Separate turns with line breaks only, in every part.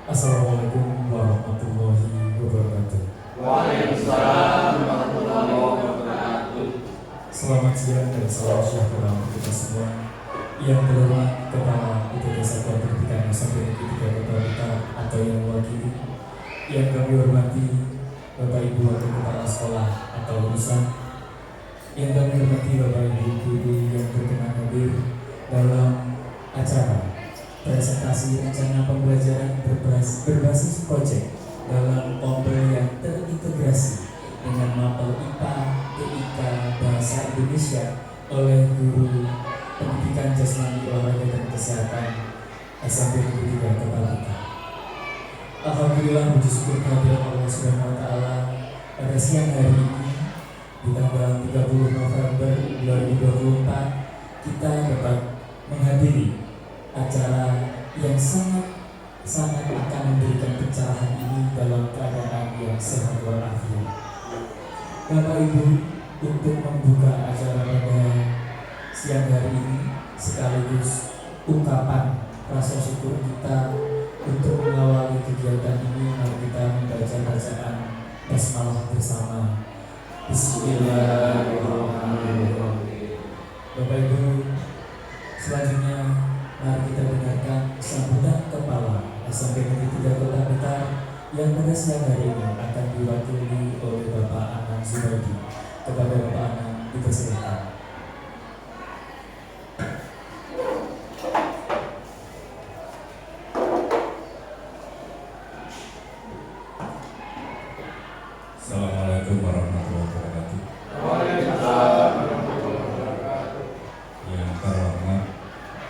Assalamualaikum warahmatullahi wabarakatuh.
Waalaikumsalam warahmatullahi wabarakatuh.
Selamat siang dan salam sejahtera untuk kita semua. Yang terhormat Kepala IPB Satuan Pendidikan SMP Negeri 3 Kota Blitar atau yang mewakili, yang kami hormati Bapak Ibu Wakil Kepala Sekolah atau lulusan, yang kami hormati Bapak Ibu guru yang berkenan hadir dalam acara presentasi rencana pembelajaran berbasis proyek dalam ombel yang terintegrasi dengan mapel IPA, TIK, Bahasa Indonesia oleh guru Pendidikan Jasmani Olahraga dan Kesehatan SMP Negeri 3 Kota Blitar. Alhamdulillah, puji syukur kehadirat Allah Subhanahu wa Ta'ala, pada siang hari ini di tanggal 30 November 2024 kita dapat menghadiri acara yang sangat akan memberikan pencerahan ini dalam keadaan yang sehat walafiat. Bapak Ibu, untuk membuka acara pada siang hari ini sekaligus ungkapan rasa syukur kita untuk mengawali kegiatan ini, mari kita membaca bacaan basmalah bersama. Bismillahirrahmanirrahim. Bapak Ibu, selanjutnya mari kita dengarkan sambutan Kepala SMP Negeri 3 Kota Blitar yang pada siang hari ini akan diwakili oleh Bapak Anang Zubaidi. Kepada Bapak Anang dipersilakan.
Assalamualaikum warahmatullahi wabarakatuh.
Waalaikumsalam warahmatullahi wabarakatuh.
Yang terhormat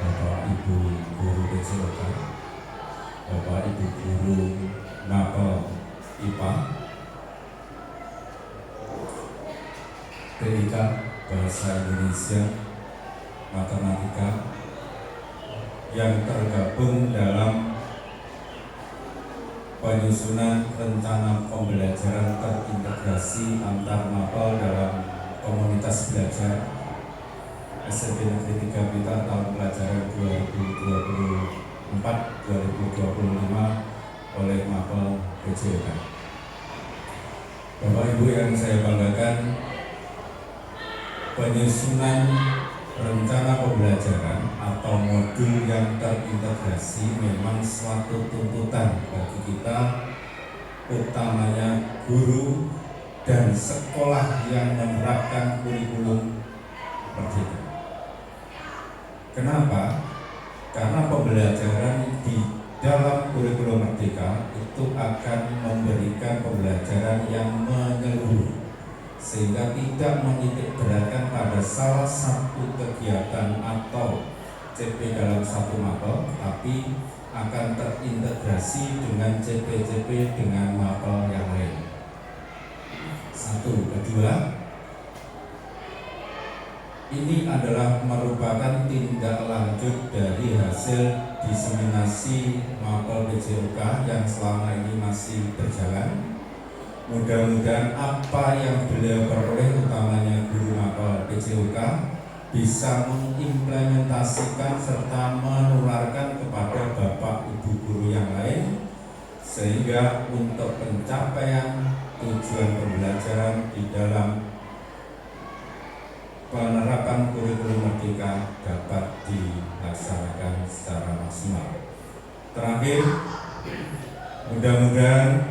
Bapak Ibu Guru PJOK, Bapak Ibu Guru Mapel IPA, TIK, Bahasa Indonesia, Matematika, yang tergabung dalam penyusunan rencana pembelajaran terintegrasi antar mapel dalam komunitas belajar SMP Negeri 3 Blitar tahun pelajaran 2024-2025 oleh mapel PJOK. Bapak Ibu yang saya banggakan, penyusunan rencana pembelajaran atau modul yang terintegrasi memang suatu tuntutan bagi kita, utamanya guru dan sekolah yang menerapkan kurikulum merdeka. Kenapa? Karena pembelajaran di dalam kurikulum merdeka itu akan memberikan pembelajaran yang menyeluruh, sehingga tidak menitik beratkan pada salah satu kegiatan atau CP dalam satu mapel, tapi akan terintegrasi dengan CP-CP dengan mapel yang lain. Satu, kedua, ini adalah merupakan tindak lanjut dari hasil diseminasi mapel PJOK yang selama ini masih berjalan. Mudah-mudahan apa yang beliau peroleh, utamanya guru mapel PJOK, bisa mengimplementasikan serta menularkan kepada Bapak Ibu guru yang lain, sehingga untuk pencapaian tujuan pembelajaran di dalam penerapan kurikulum merdeka dapat dilaksanakan secara maksimal. Terakhir, mudah-mudahan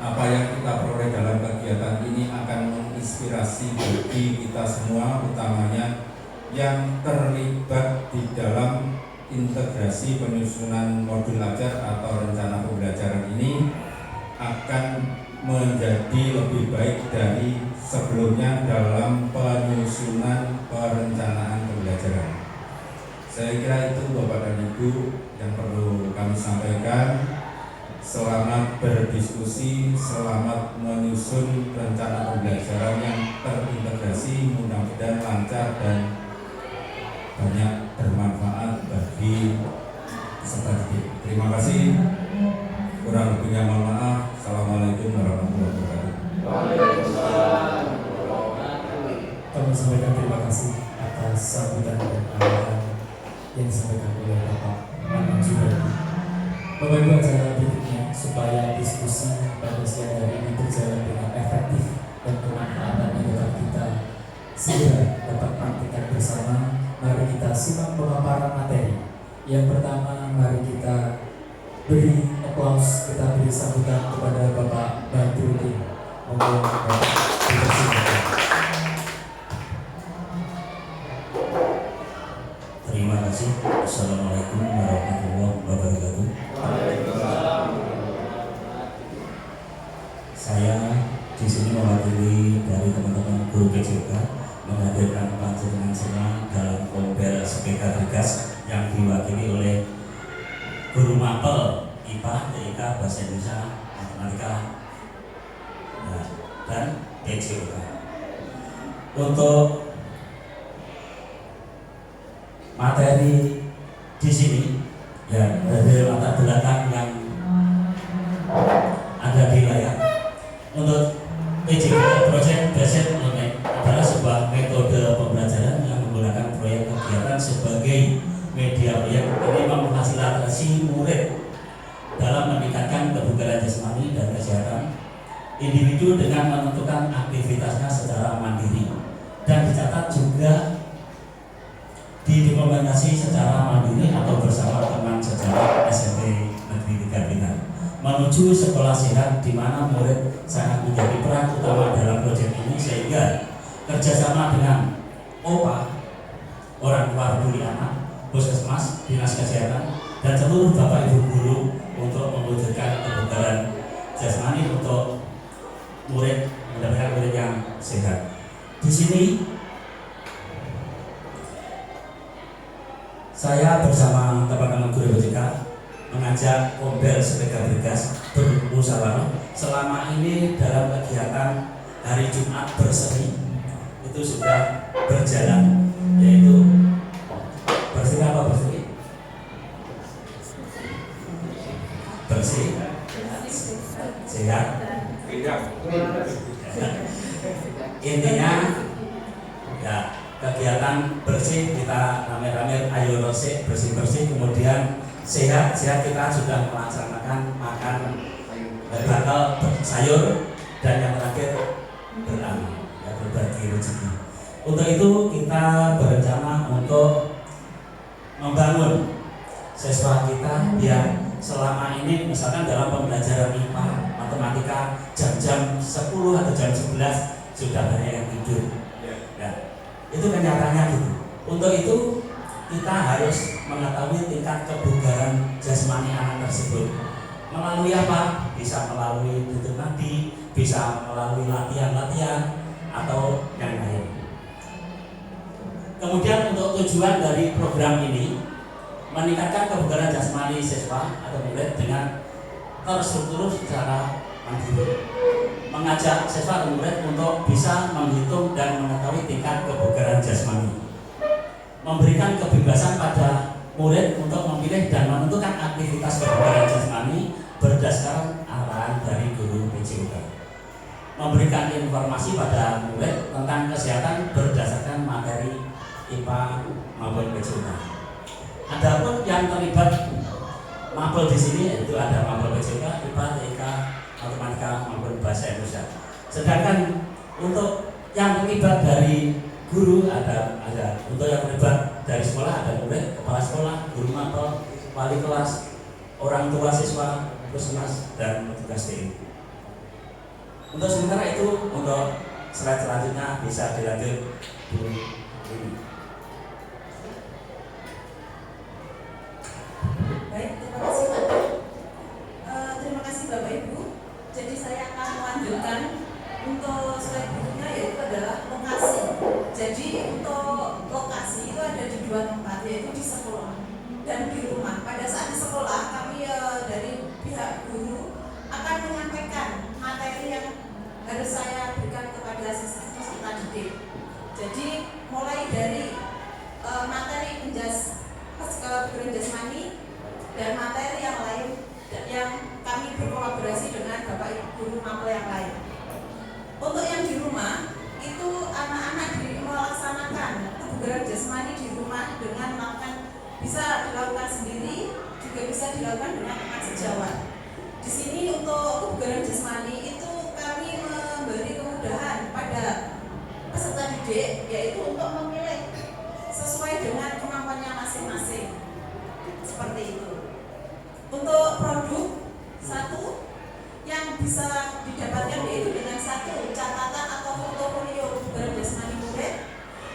apa yang kita peroleh dalam kegiatan ini akan menginspirasi bagi kita semua, utamanya yang terlibat di dalam integrasi penyusunan modul ajar atau rencana pembelajaran ini, akan menjadi lebih baik dari sebelumnya dalam penyusunan perencanaan pembelajaran. Saya kira itu Bapak dan Ibu yang perlu kami sampaikan. Selamat berdiskusi, selamat menyusun rencana pembelajaran yang terintegrasi, mudah-mudahan lancar dan banyak bermanfaat bagi peserta didik. Terima kasih. Kurang lebihnya mohon maaf. Assalamualaikum warahmatullahi wabarakatuh.
Waalaikumsalam warahmatullahi wabarakatuh.
Kami sampaikan terima kasih atas sambutan dan arahan yang disampaikan oleh Bapak Anang Zubaidi. Bapak Ibu, acara supaya diskusi pada siang hari ini berjalan dengan efektif dan kemanfaatannya dapat kita segera dapat praktikkan bersama. Mari kita simak pemaparan materi. Yang pertama, mari kita beri aplaus, kita beri sambutan kepada Bapak Badrudin. Monggo Bapak dipersilakan.
Terima kasih. Assalamualaikum warahmatullahi wabarakatuh. Saya di sini mewakili dari teman-teman guru PJK menghadirkan panjenengan semua dalam Kombel SPK Bergas yang diwakili oleh guru mapel IPA, TIK, Bahasa Indonesia, Matematika, dan PJK. Untuk materi di sini ya dari latar belakang yang ada di layar. Untuk PJK Project Based Learning adalah sebuah metode pembelajaran yang menggunakan proyek kegiatan sebagai media proyek. Ini memfasilitasi murid dalam meningkatkan kebugaran jasmani dan kesehatan individu dengan menentukan aktivitasnya secara mandiri, dan dicatat juga didokumentasi secara mandiri atau bersama teman sejawat SMP Negeri 3 Blitar menuju sekolah sehat, di mana murid sangat menjadi peran utama dalam proyek ini, sehingga kerjasama dengan OPA, orang tua peduli anak, puskesmas, dinas kesehatan, dan seluruh bapak ibu guru untuk mewujudkan kebugaran jasmani untuk murid, mendapatkan murid yang sehat. Di sini saya bersama teman-teman guru PJK mengajak Kombel SPK Bergas bermusyawarah selama ini dalam kegiatan hari Jumat berseri itu sudah berjalan, yaitu bersih apa bersih? Bersih, sehat. Intinya ya kegiatan bersih, kita rame-rame ayo bersih-bersih, kemudian sehat kita sudah melaksanakan makan bakal sayur, dan yang terakhir beramal, ya berbagi rezeki. Untuk itu kita berencana untuk membangun siswa kita biar selama ini misalkan dalam pembelajaran IPA, matematika jam-jam 10 atau jam 11 sudah banyak yang tidur. Ya, itu kenyataannya gitu. Untuk itu kita harus mengetahui tingkat kebugaran jasmani anak tersebut melalui apa? Bisa melalui tutur nadi, bisa melalui latihan-latihan atau yang lain. Kemudian untuk tujuan dari program ini meningkatkan kebugaran jasmani siswa atau murid dengan terstruktur secara mandiri, mengajak siswa atau murid untuk bisa menghitung dan mengetahui tingkat kebugaran jasmani, memberikan kebebasan pada murid untuk memilih dan menentukan aktivitas kebugaran jasmani berdasarkan arahan dari guru PJK, memberikan informasi pada murid tentang kesehatan berdasarkan materi IPA maupun PJK. Adapun yang terlibat mapel di sini itu ada mapel PJK, IPA, TIK, matematika maupun bahasa Indonesia. Sedangkan untuk yang terlibat dari guru ada untuk yang terlibat dari sekolah ada murid, kepala sekolah, guru mapel, wali kelas, orang tua siswa, puskesmas, dan petugas TI. Untuk sementara itu, untuk slide selanjutnya bisa dilanjut dulu.
Baik, terima kasih Pak. Terima kasih Bapak Ibu. Jadi saya akan melanjutkan untuk slide berikutnya, yaitu adalah lokasi. Jadi untuk lokasi itu ada di dua tempat, yaitu di sekolah dan di rumah. Pada saat di sekolah kami dari pihak guru akan menyampaikan materi yang harus saya berikan kepada siswa didik. Jadi mulai dari materi kebugaran jasmani dan materi yang lain yang kami berkolaborasi dengan Bapak Ibu guru mapel yang lain. Untuk yang di rumah itu anak-anak melaksanakan kebugaran jasmani di rumah dengan melakukan, bisa dilakukan sendiri, juga bisa dilakukan dengan teman sejawat. Di sini kebugaran jasmani itu kami memberi kemudahan pada peserta didik, yaitu untuk memilih sesuai dengan kemampuannya masing-masing. Seperti itu. Untuk produk satu yang bisa didapatkan yaitu dengan satu catatan atau portofolio kebugaran jasmani murid,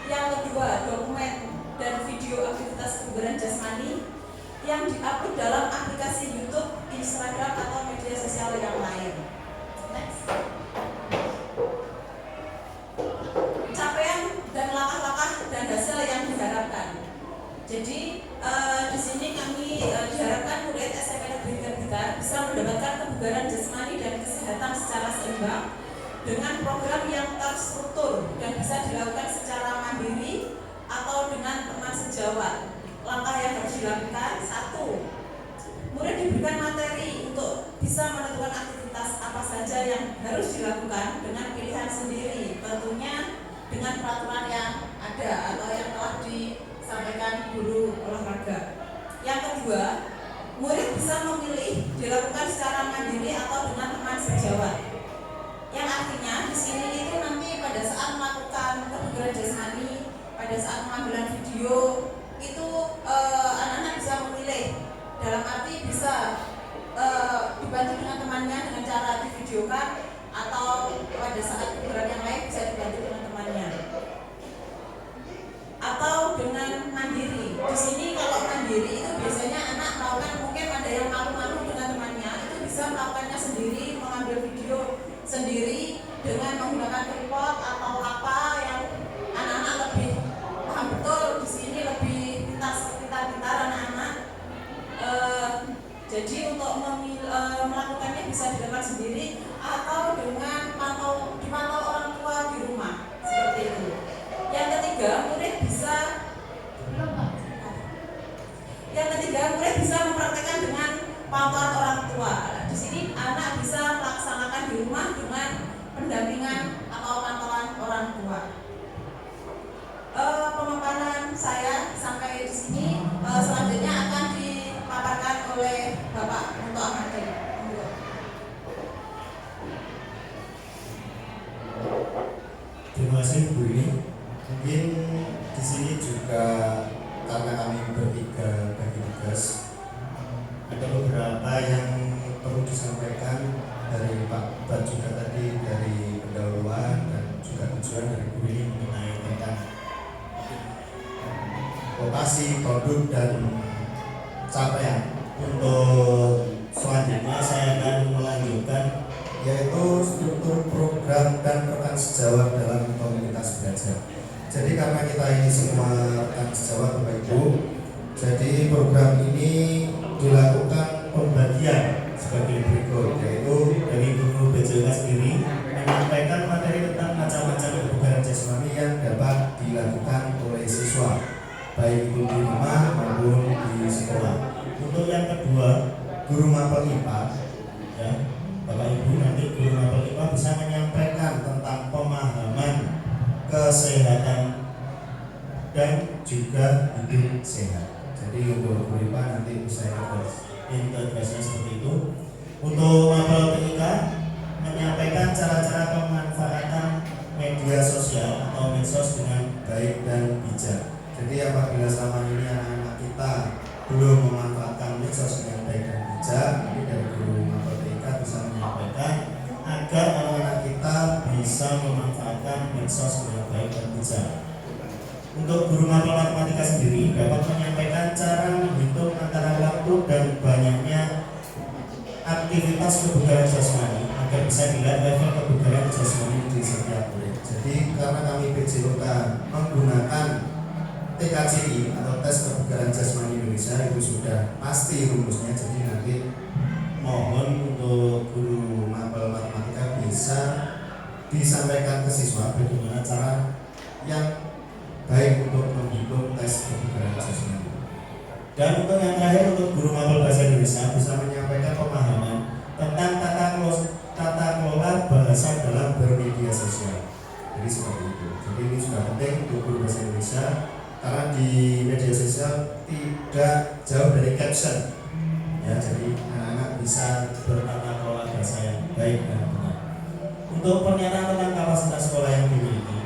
yang kedua dokumen dan video aktivitas kebugaran jasmani yang diupload dalam aplikasi YouTube, Instagram atau media sosial yang lain. Next. Capaian dan langkah-langkah dan hasil yang diharapkan. Jadi di sini kami diharapkan murid SMP Negeri Blitar bisa mendapatkan kebugaran jasmani dan kesehatan secara seimbang dengan program yang terstruktur dan bisa dilakukan secara mandiri atau dengan teman sejawat. Langkah yang harus dilakukan: satu, murid diberikan materi untuk bisa menentukan aktivitas apa saja yang harus dilakukan dengan pilihan sendiri, tentunya dengan peraturan yang ada atau yang telah disampaikan guru olahraga. Yang kedua, murid bisa memilih dilakukan secara mandiri atau dengan teman sejawat. Yang artinya di sini itu nanti pada saat melakukan kebugaran jasmani, pada saat pengambilan video itu anak-anak bisa memilih, dalam arti bisa dibantu dengan temannya dengan cara divideokan, atau pada saat kebugaran yang lain bisa dibantu dengan temannya, atau dengan mandiri. Di sini kalau mandiri itu biasanya anak melakukan, mungkin ada yang malu-malu dengan temannya, itu bisa melakukannya sendiri, mengambil video sendiri dengan menggunakan tripod atau apa yang anak-anak lebih paham betul. Di sini lebih pintar anak-anak. Jadi untuk melakukannya bisa dilakukan sendiri atau dengan dipantau orang tua di rumah, seperti itu. Yang ketiga, murid bisa mempraktekkan dengan pantauan orang tua. Di sini anak bisa melaksanakan di rumah dengan pendampingan atau pantauan orang tua. Pemaparan saya sampai di sini. Selanjutnya akan dipaparkan oleh Bapak Munto Ahmadi.
Terima kasih Bu Ini. Mungkin di sini juga karena kami bertiga bagi tugas, ada beberapa yang perlu disampaikan dari Pak Bat juga tadi, dari pendahuluan dan juga tujuan dari Bu Ini mengenai tentang lokasi, produk dan capaian. Untuk selanjutnya saya akan melanjutkan, yaitu struktur program dan rekan sejawat dalam komunitas belajar. Jadi karena kita ini semua rekan sejawat Bapak Ibu, jadi program ini dilakukan pembagian sebagai berikut, yaitu dari guru BJK sendiri menyampaikan materi tentang macam-macam kebugaran jasmani yang dapat dilakukan oleh siswa, baik itu di rumah maupun di sekolah. Untuk yang kedua, guru mapel IPA, ya, Bapak Ibu, nanti guru mapel IPA bisa menyampaikan tentang pemahaman kesehatan dan juga hidup sehat. Jadi untuk guru IPA nanti bisa integrasinya seperti itu. Untuk mapel TIK menyampaikan cara-cara pemanfaatan media sosial atau medsos dengan baik dan bijak. Jadi apabila selama ini anak-anak kita belum memanfaatkan medsos dengan baik dan bijak, nanti dari guru mapel TIK bisa menyampaikan agar anak-anak kita bisa memanfaatkan medsos dengan baik dan bijak. Untuk guru mapel matematika sendiri dapat menyampaikan cara menghitung antara waktu dan banyaknya aktivitas kebugaran jasmani agar bisa dilihat level kebugaran jasmani di setiap murid. Jadi karena kami PJOK menggunakan TKJI atau tes kebugaran jasmani Indonesia, itu sudah pasti rumusnya. Jadi nanti mohon untuk guru mapel matematika bisa disampaikan ke siswa bagaimana cara yang baik untuk menghitung tes kebugaran jasmani. Dan untuk yang terakhir, untuk guru mapel bahasa Indonesia bisa menyampaikan pemahaman tentang tata kelola bahasa dalam bermedia sosial. Jadi seperti itu. Jadi ini sudah penting untuk guru bahasa Indonesia, karena di media sosial tidak jauh dari caption. Ya, jadi anak-anak bisa bertata kelola bahasa yang baik dan benar. Untuk pernyataan tentang kapasitas sekolah yang dimiliki,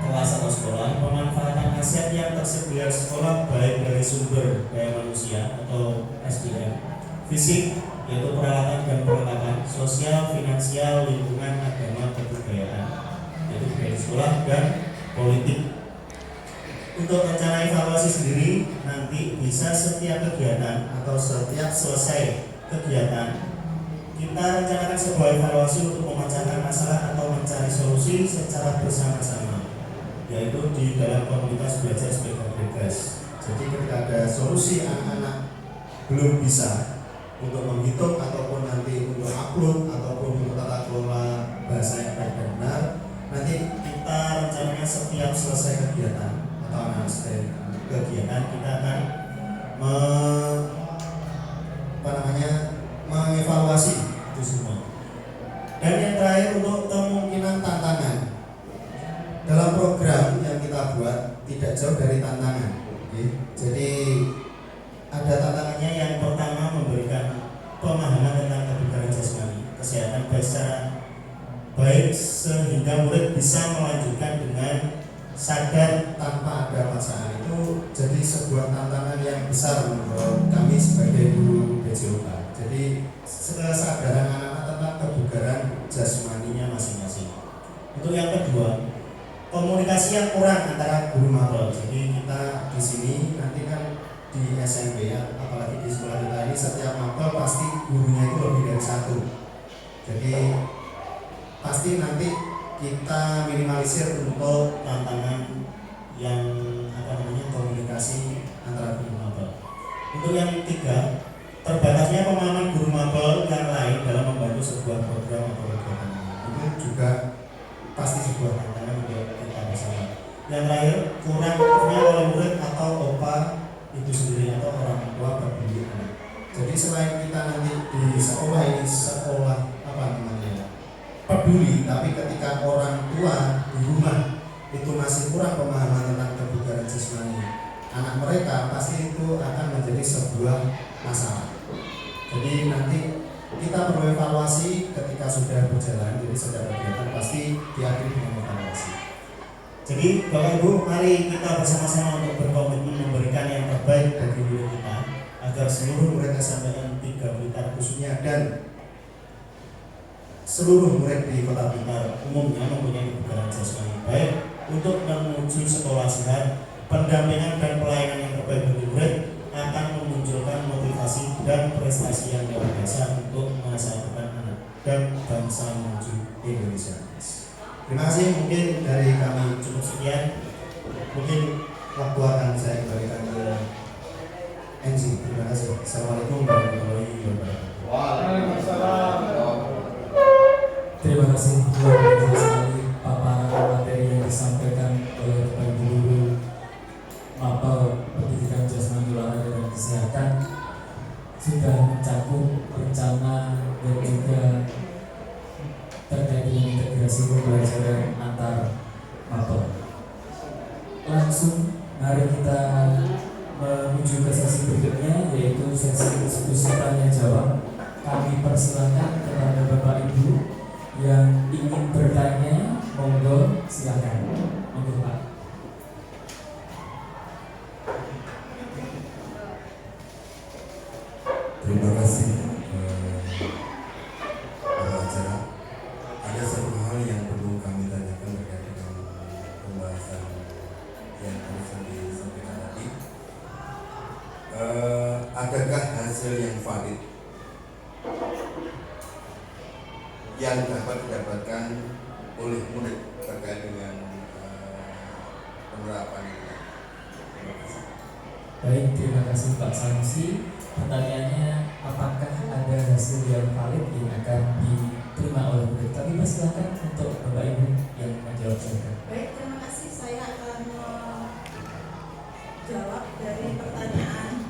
kelas atau sekolah, pemanfaatan aset yang tersedia di sekolah baik dari sumber daya manusia atau SDM, fisik yaitu peralatan dan perlengkapan, sosial, finansial, lingkungan, agama, kebudayaan yaitu budaya sekolah, dan politik. Untuk rencana evaluasi sendiri nanti bisa setiap kegiatan atau setiap selesai kegiatan kita rencanakan sebuah evaluasi untuk memecahkan masalah atau mencari solusi secara bersama-sama, yaitu di dalam komunitas belajar sebagai progres. Jadi ketika ada solusi anak-anak belum bisa untuk menghitung ataupun nanti untuk upload ataupun untuk tata kelola bahasa yang baik dan benar, nanti kita rencananya setiap selesai kegiatan atau anak selesai kegiatan kita akan mengevaluasi itu semua. Dan yang terakhir untuk kemungkinan tantangan dalam program yang kita buat tidak jauh dari tantangan. Jadi ada tantangannya. Yang pertama memberikan pemahaman tentang kebugaran jasmani, kesehatan baik sehingga murid bisa melanjutkan dengan sadar tanpa ada paksaan. Itu jadi sebuah tantangan yang besar menurut kami sebagai guru BJOK. Jadi kesadaran anak-anak tentang kebugaran jasmaninya masing-masing. Untuk yang kedua, komunikasi yang kurang antara guru mapel. Jadi kita di sini nanti kan di SMP ya, apalagi di sekolah kita ini setiap mapel pasti gurunya itu lebih dari satu. Jadi pasti nanti kita minimalisir untuk tantangan yang komunikasi antara guru mapel. Untuk yang ketiga, terbatasnya pemahaman guru mapel yang lain dalam membantu sebuah program atau kegiatan itu juga pasti sebuah tantangan untuk kita bersama. Yang terakhir, kurangnya oleh murid atau OPA itu sendiri atau orang tua peduli anak. Jadi selain kita nanti di sekolah ini peduli, tapi ketika orang tua di rumah itu masih kurang pemahaman tentang kebugaran jasmani anak mereka, pasti itu akan menjadi sebuah masalah. Jadi nanti kita perlu evaluasi ketika sudah berjalan, jadi sudah kegiatan pasti diakhiri dengan evaluasi. Jadi Bapak Ibu, mari kita bersama-sama untuk berkomitmen memberikan yang terbaik bagi diri kita agar seluruh murid SMPN 3 Blitar khususnya dan seluruh murid di Kota Blitar umumnya mempunyai kebugaran jasmani baik untuk menuju sekolah sehat. Pendampingan dan pelayanan yang terbaik bagi murid akan memunculkan motivasi dan prestasi yang luar biasa untuk masa depan anak dan bangsa menuju Indonesia. Terima kasih, mungkin dari kami cukup sekian. Mungkin waktu akan saya kembalikan ke NG. Terima kasih. Assalamualaikum warahmatullahi wabarakatuh.
Waalaikumsalam.
Terima kasih luar biasa sekali paparan materi yang disampaikan oleh Bapak Ibu Guru Mapel Pendidikan Jasmani Olahraga dan Kesehatan sudah mencakup rencana dan juga terkait dengan integrasi pembelajaran antar mapel. Langsung mari kita menuju ke sesi berikutnya, yaitu sesi diskusi tanya jawab. Kami persilakan kepada Bapak Ibu yang ingin bertanya, monggo silakan. Monggo Pak.
Terima kasih acara. Ada satu hal yang perlu kami tanyakan terkait dengan pembahasan yang barusan disampaikan tadi. Adakah hasil yang valid yang dapat didapatkan oleh murid terkait dengan penerapan ini? Terima kasih.
Baik, terima kasih Pak Sanusi. Pertanyaannya, apakah ada hasil yang valid yang akan diterima oleh murid? Kami persilakan untuk Bapak Ibu yang menjawab silakan.
Baik, terima kasih. Saya akan menjawab dari pertanyaan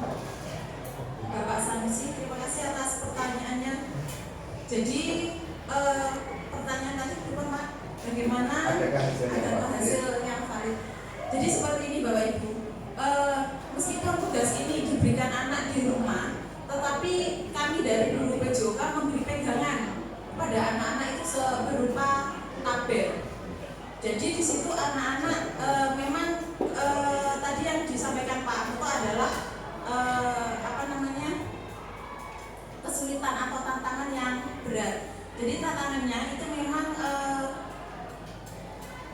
Bapak Sanusi. Terima kasih atas pertanyaannya. Jadi pertanyaan tadi berupa Pak, bagaimana adakah hasil yang valid? Jadi seperti ini Bapak Ibu, meskipun tugas ini diberikan anak di rumah, tetapi kami dari guru PJOK memberi pegangan pada anak kesulitan atau tantangan yang berat. Jadi tantangannya itu memang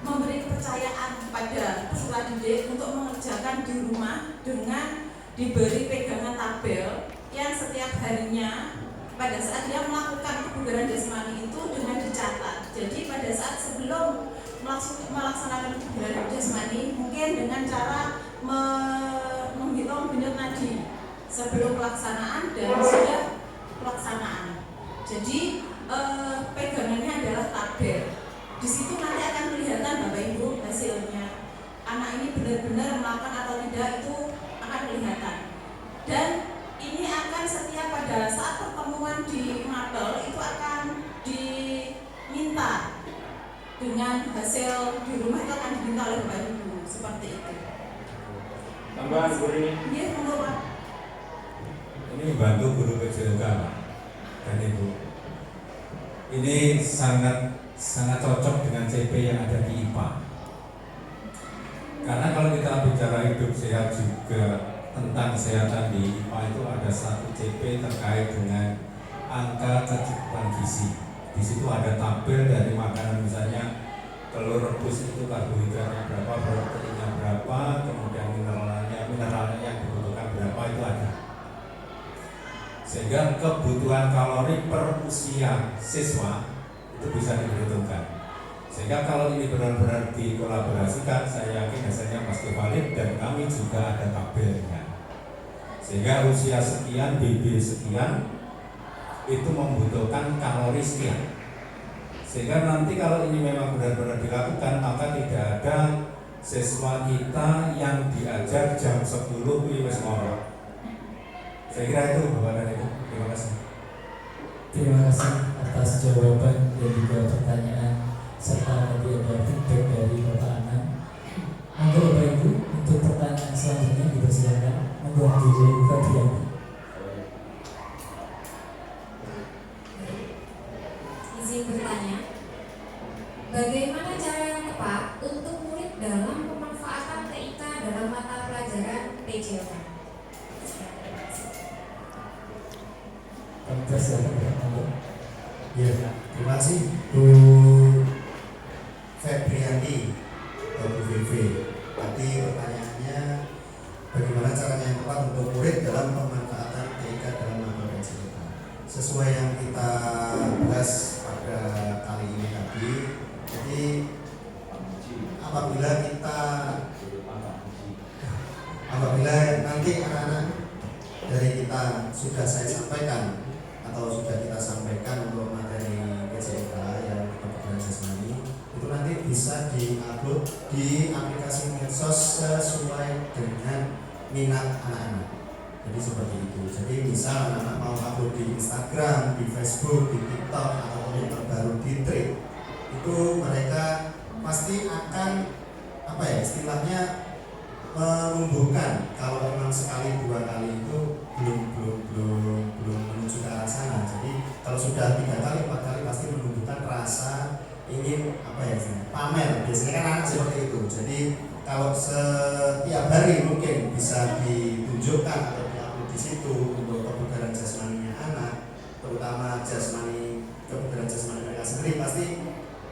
memberi kepercayaan pada peserta didik untuk mengerjakan di rumah dengan diberi pegangan tabel yang setiap harinya pada saat dia melakukan kebugaran jasmani itu dengan dicatat. Jadi pada saat sebelum melaksanakan kebugaran jasmani mungkin dengan cara menghitung denyut nadi sebelum pelaksanaan dan sudah pelaksanaan. Jadi pegangannya adalah tabel. Di situ nanti akan kelihatan Bapak Ibu hasilnya. Anak ini benar-benar melakukan atau tidak itu akan kelihatan. Dan ini akan setiap pada saat pertemuan di mapel itu akan diminta dengan hasil di rumah itu akan diminta oleh Bapak Ibu seperti itu.
Tambahan Bu Rini.
Iya, menurut Pak.
Ini membantu guru PJLK dan Ibu. Ini sangat cocok dengan CP yang ada di IPA. Karena kalau kita bicara hidup sehat juga tentang kesehatan di IPA itu ada satu CP terkait dengan angka kecukupan gizi. Di situ ada tabel dari makanan, misalnya telur rebus itu karbohidratnya berapa, proteinnya berapa, kemudian mineralnya yang dibutuhkan berapa, itu ada. Sehingga kebutuhan kalori per usia siswa itu bisa diperhitungkan. Sehingga kalau ini benar-benar dikolaborasikan, saya yakin hasilnya pasti valid dan kami juga ada tabelnya. Sehingga usia sekian, BB sekian itu membutuhkan kalori sekian. Sehingga nanti kalau ini memang benar-benar dilakukan, maka tidak ada siswa kita yang diajar jam 10 wis ngorok. Saya kira itu Bapak dan Ibu. Terima kasih.
Terima kasih atas jawaban dan juga pertanyaan serta tadi ada feedback dari Bapak Anang. Monggo Bapak Ibu untuk pertanyaan selanjutnya dipersilakan. Monggo Ibu Fabian.
Izin bertanya, bagaimana cara yang tepat untuk murid dalam pemanfaatan TIK dalam mata pelajaran PJLK?
Ya, terima kasih Bu Febrianti atau Bu VV. Tadi pertanyaannya bagaimana caranya yang tepat untuk murid dalam pemanfaatan TIK dalam mata pelajaran. Sesuai yang kita bahas pada kali ini tadi, jadi apabila nanti anak-anak dari kita sudah saya sampaikan atau sudah kita sampaikan untuk materi PJLK yang kebugaran jasmani itu nanti bisa diupload di aplikasi medsos sesuai dengan minat anak-anak. Jadi seperti itu. Jadi misal anak-anak mau upload di Instagram, di Facebook, di TikTok atau yang terbaru di Thread, itu mereka pasti akan istilahnya menumbuhkan. Kalau memang sekali dua kali itu belum menuju ke arah sana. Jadi kalau sudah 3 kali 4 kali pasti menumbuhkan rasa ingin pamer. Biasanya kan anak seperti itu. Jadi kalau setiap hari mungkin bisa ditunjukkan atau diupload di situ untuk kebugaran jasmaninya anak, terutama kebugaran jasmani mereka sendiri, pasti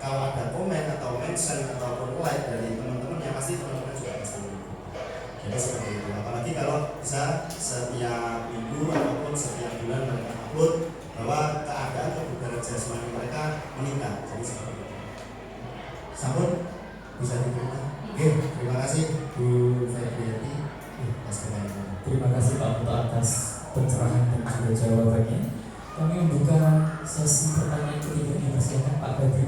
kalau ada komen atau mention ataupun like dari teman-teman yang pasti teman-teman juga pasti. Jadi seperti itu. Apalagi kalau bisa setiap minggu ataupun setiap bulan mereka upload bahwa keadaan kebugaran jasmani mereka meningkat. Jadi seperti itu. Sampun bisa diterima. Oke, terima kasih Bu Febrianti.
Terima kasih Pak Putu atas pencerahan dan juga jawabannya. Kami membuka sesi pertanyaan ketiga, dipersilakan Pak Febri.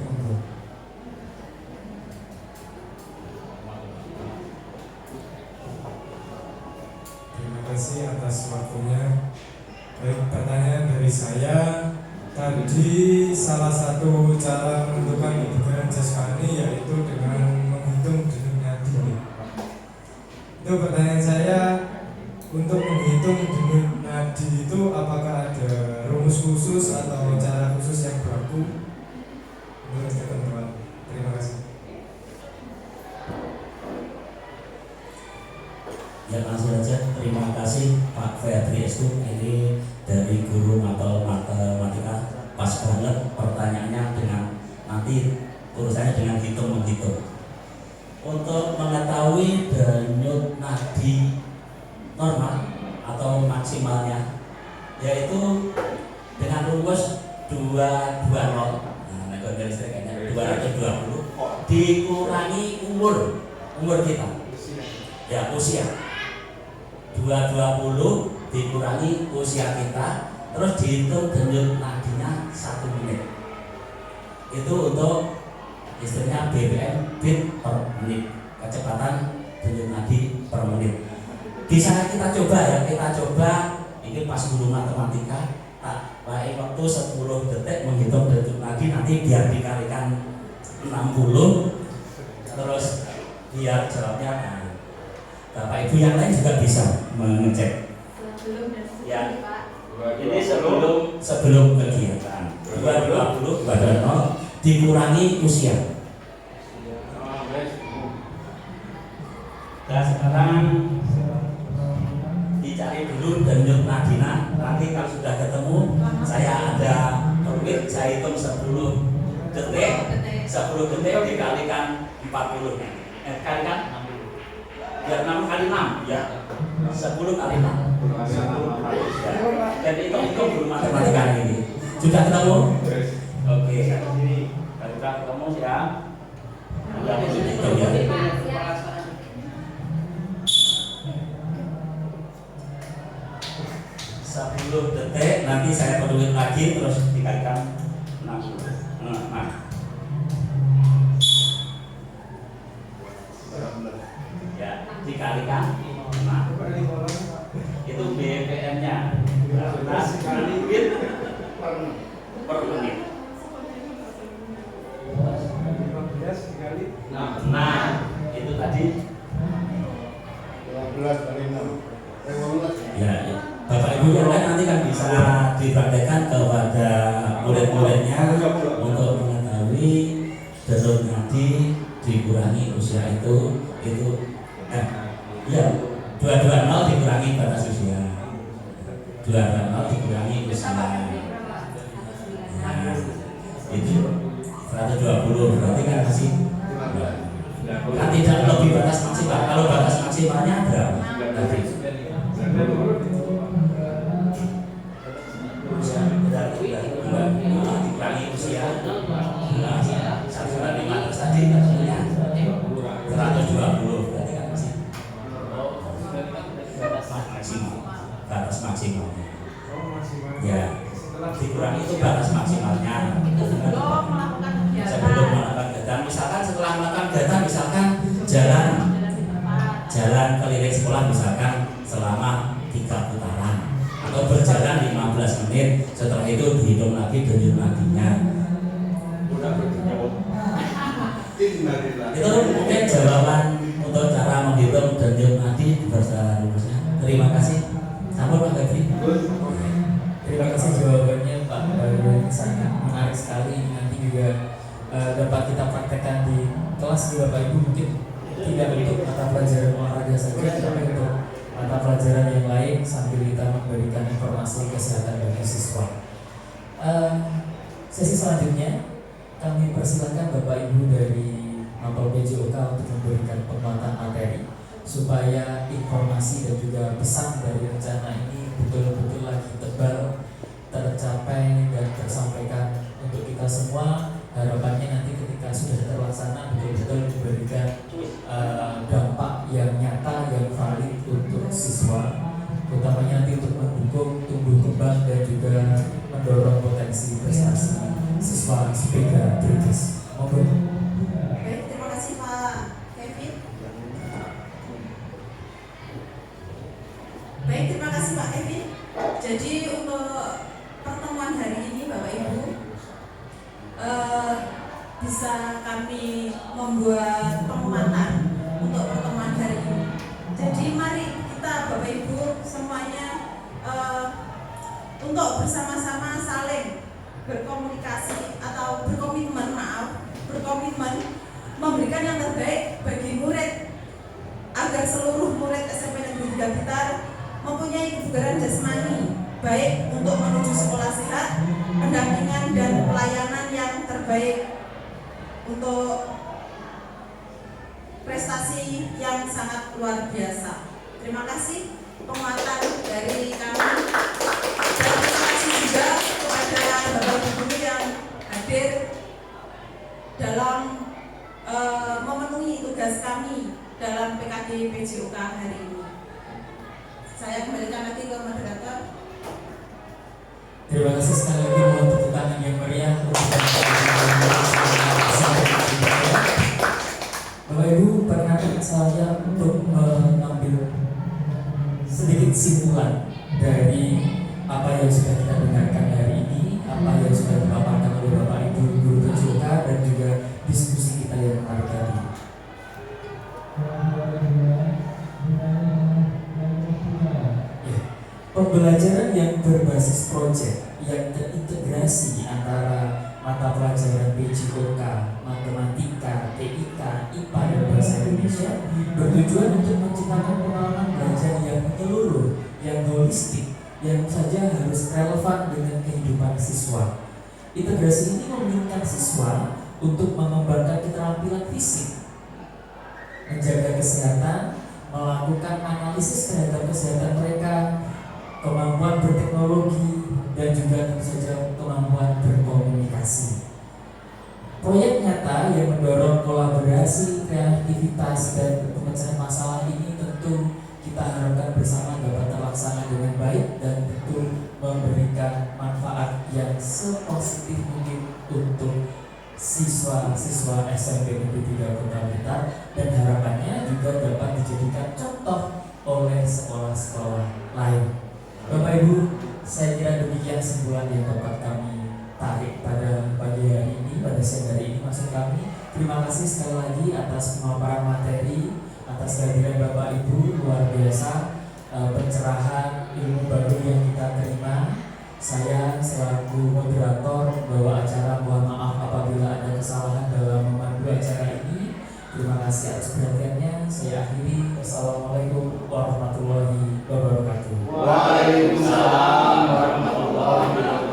Terima kasih atas waktunya. Baik, pertanyaan dari saya. Tadi salah satu cara menentukan kebugaran jasmani yaitu dengan menghitung denyut nadi. Itu pertanyaan saya, untuk menghitung denyut nadi itu apakah ada rumus khusus atau cara khusus yang berlaku menurut teman-teman? Terima kasih.
Ya, langsung saja. Terima kasih Pak Febri Estu, ini dari Guru Mapel Mata rumus 220. Nah, nek listrik kayaknya 220 dikurangi umur kita. Ya, usia. 220 dikurangi usia kita, terus dihitung denyut nadinya 1 menit. Itu untuk istilahnya BPM beat per menit, kecepatan denyut nadi per menit. Bisa kita coba ya, ini pas guru matematika tak baik waktu 10 detik menghitung denyut nadi, nanti biar dikalikan 60 terus biar jawabnya. Nah, Bapak Ibu yang lain juga bisa mengecek. Ya, ini sebelum kegiatan 220 pada 0 dikurangi usia. Nah, sekarang dicari dulu denyut nadinya. Nanti kalau sudah ketemu, saya ada peluit, saya hitung 10 detik. 10 detik dikalikan 40. Kalikan 60. Biar 6 kali 6 ya. 10 kali 6. Dan itu guru matematika ini. Sudah ketemu? Oke. Kalau sudah ketemu siap. Sudah hitung ya. 10 detik nanti saya penuhin lagi terus dikalikan 60. Nah. Ya, dikalikan 6. Itu BPM-nya. Nah, menit per menit.
15 dikali 6.
Nah, itu tadi
12 kali 6.
ya. Bapak Ibu yang lain nanti kan bisa dipraktekkan kepada murid-muridnya untuk mengetahui denyut nadi dikurangi usia itu ya 220 dikurangi batas usia, 220 dikurangi usia. Nah, itu 120 berarti kan masih kan tidak lebih batas maksimal. Kalau batas maksimalnya berapa? Tadi dikurangi usia 105 terus tadi katanya 120 berarti kan masih batas maksimal. Ya, dikurangi itu batas maksimalnya. Sebelum melakukan kegiatan, misalkan setelah melakukan kegiatan, misalkan jalan keliling sekolah misalkan selama 3 putaran atau berjalan 15 menit, setelah itu dihitung lagi denyut nadinya. Itu mungkin jawaban untuk cara menghitung denyut nadi bersama rumusnya. Terima kasih. Sambung Pak Gavi.
Terima kasih jawabannya Pak Bayu, sangat menarik sekali. Nanti juga dapat kita praktekkan di kelas juga Bapak Ibu, mungkin tidak untuk mata pelajaran olahraga saja, tapi untuk mata pelajaran yang lain sambil kita memberikan informasi kesehatan bagi siswa. Sesi selanjutnya kami persilakan Bapak Ibu dari Mapol PJOK untuk memberikan penguatan materi supaya informasi dan juga pesan dari rencana ini betul-betul lagi tebal, tercapai dan tersampaikan untuk kita semua. Harapannya nanti ketika sudah terlaksana betul-betul memberikan dampak yang nyata, yang valid untuk siswa, utamanya nanti untuk mendukung tumbuh kembang dan juga mendorong potensi prestasi siswa SPK British. Monggo.
Baik, terima kasih Pak Kevin. Baik, terima kasih Pak Kevin. Jadi untuk pertemuan hari ini Bapak Ibu, bisa kami membuat penguatan untuk pertemuan hari ini. Jadi mari kita Bapak Ibu semuanya untuk bersama-sama saling berkomunikasi atau berkomitmen memberikan yang terbaik bagi murid agar seluruh murid SMP Negeri 3 Blitar mempunyai kebugaran jasmani baik untuk menuju sekolah sehat, pendampingan dan pelayanan yang terbaik untuk prestasi yang sangat luar biasa. Terima kasih penguatan dari kami dan terima kasih juga kepada di PJOK hari ini. Saya kembalikan lagi ke moderator.
Terima kasih sekali lagi, mohon tepuk tangan yang meriah untuk Bapak Ibu. Perkenalkan saya untuk mengambil sedikit simpulan dari apa yang sudah kita dengarkan hari ini, apa yang sudah dipaparkan oleh Bapak Ibu guru PJOK dan juga diskusi kita yang menarik tadi. Pembelajaran yang berbasis proyek yang terintegrasi antara mata pelajaran PJOK, matematika, TIK, IPA, dan bahasa Indonesia bertujuan untuk menciptakan pengalaman belajar yang menyeluruh, yang holistik, yang saja harus relevan dengan kehidupan siswa. Integrasi ini memungkinkan siswa untuk mengembangkan keterampilan fisik, menjaga kesehatan, melakukan analisis terhadap kesehatan mereka, kemampuan berteknologi, dan juga tentu saja kemampuan berkomunikasi. Proyek nyata yang mendorong kolaborasi, kreativitas, dan pemecahan masalah ini tentu kita harapkan bersama dapat terlaksana dengan baik dan tentu memberikan manfaat yang sepositif mungkin untuk siswa-siswa SMP Negeri 3 Kota Blitar, dan harapannya juga dapat dijadikan contoh oleh sekolah-sekolah lain. Bapak Ibu, saya kira demikian simpulan yang dapat kami tarik pada pagi hari ini, pada siang hari ini maksud kami. Terima kasih sekali lagi atas pemaparan materi, atas kehadiran Bapak Ibu, luar biasa pencerahan ilmu baru yang kita terima. Saya selaku moderator bawa acara mohon maaf apabila ada kesalahan dalam memandu acara ini. Terima kasih atas perhatiannya. Saya akhiri. Wassalamualaikum warahmatullahi wabarakatuh.
Waalaikumsalam warahmatullahi wabarakatuh.